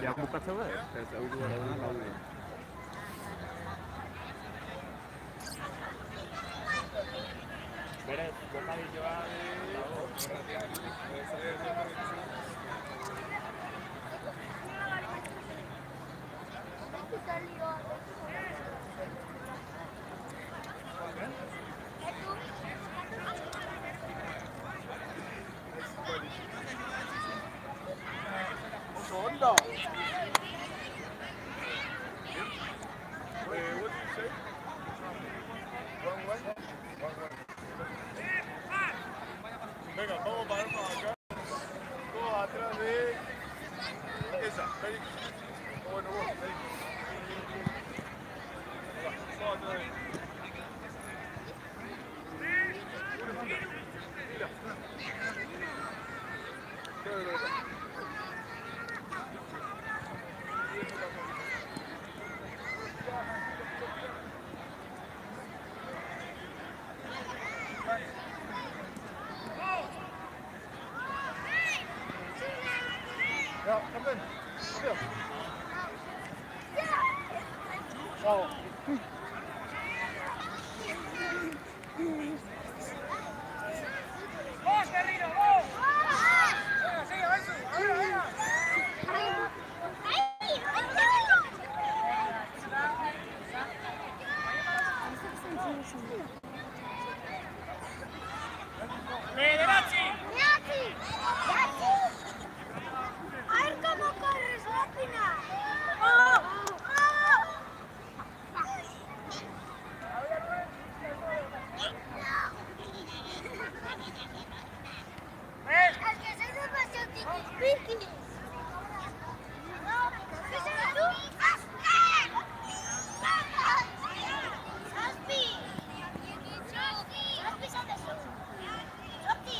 Jangan buka coba ya. Beres, bocadillo Onda. Venga, vamos para acá. Todos atrás de esa. Bueno, vos, todos atrás de Ja, kom in. Kom Bravo. ¡Vos, Guerrero, vos! ¡Venga, sigue, venga! A ver cómo corres, Lápina. Es que soy demasiado tiquismiquis. ¿Qué será tú? ¡Saspi! ¡Saspi, ¿sabes tú? ¡Saspi!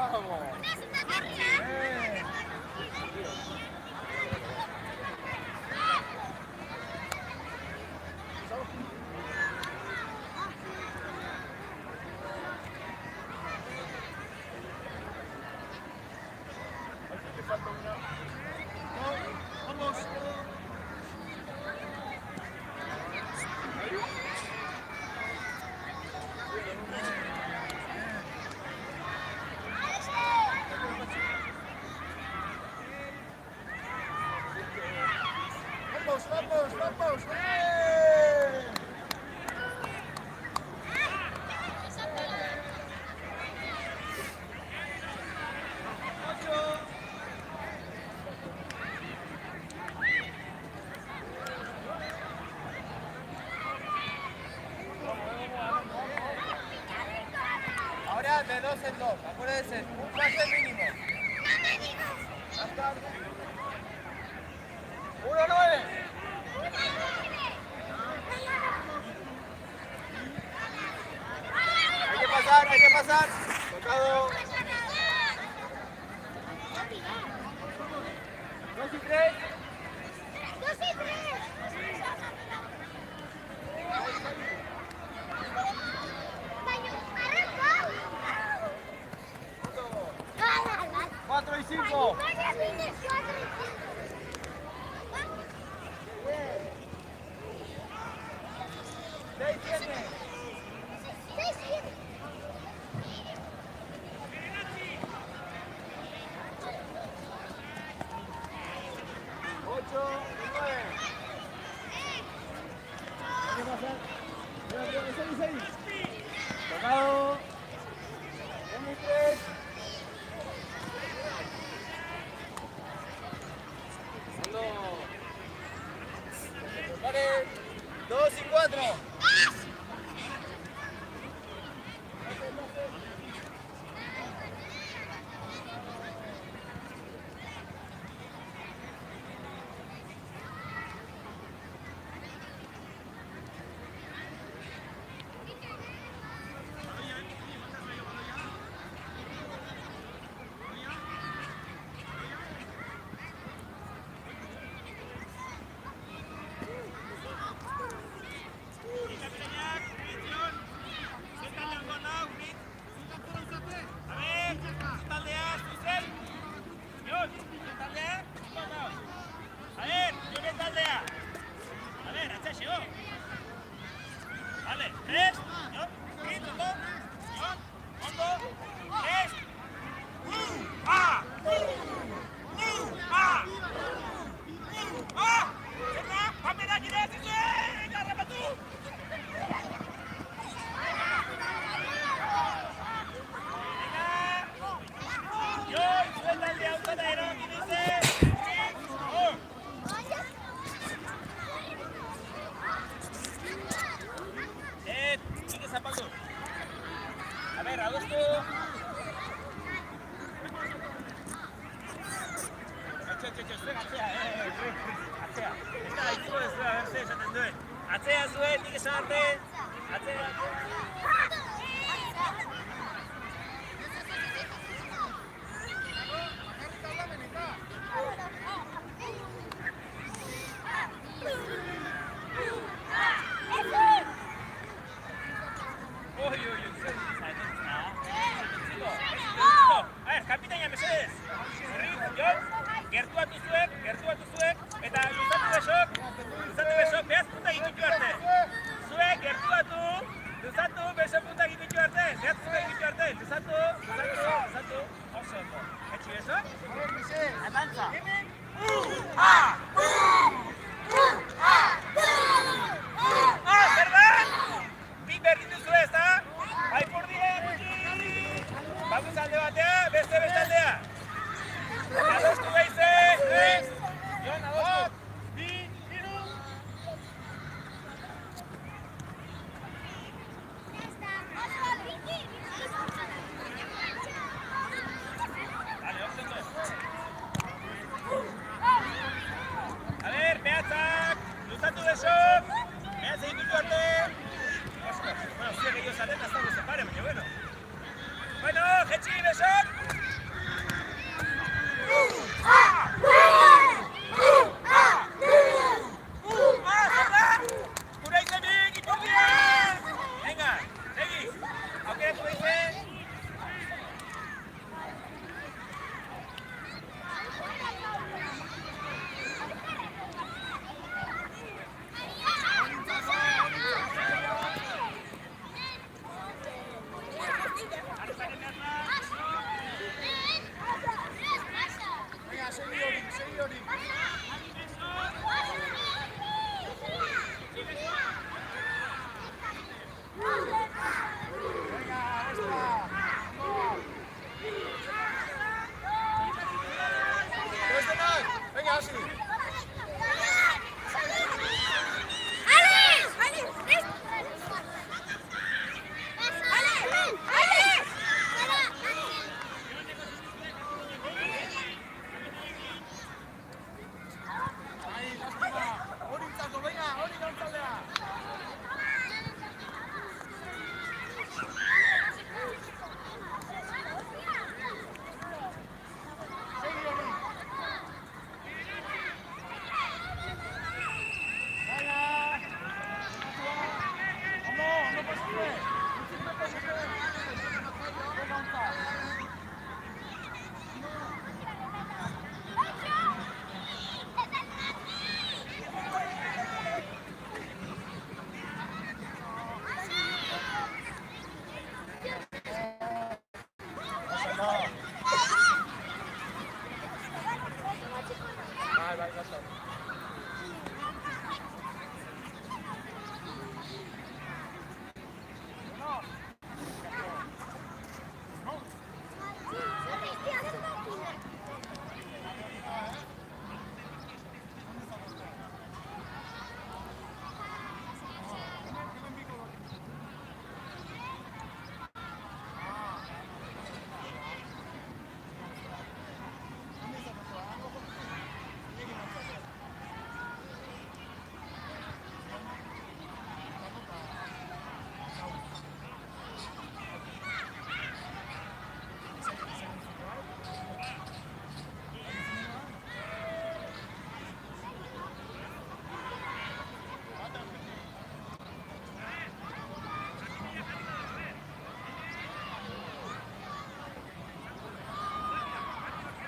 Vamos. Vamos. Vamos. Ahora de 2 en 2, acuérdense, un pase mínimo. Hasta 1-9. Hay que pasar. Tocado. 2 y 3. Cuatro y 5. 3, 2 y 4. A ver, adostu. Zuek atzea, atzea. Ez da haitzu ez da, berze esaten duen. Atzea zuen, nik esan arte. Atzea. Kapitaina mesedez, gertuatu zuek, eta luzatu besok, behaz punta egitu arte. Zuek gertuatu, luzatu besok punta egitu arte, behaz punta egitu arte, luzatu, oso ondo. Etxi besok? Atantza.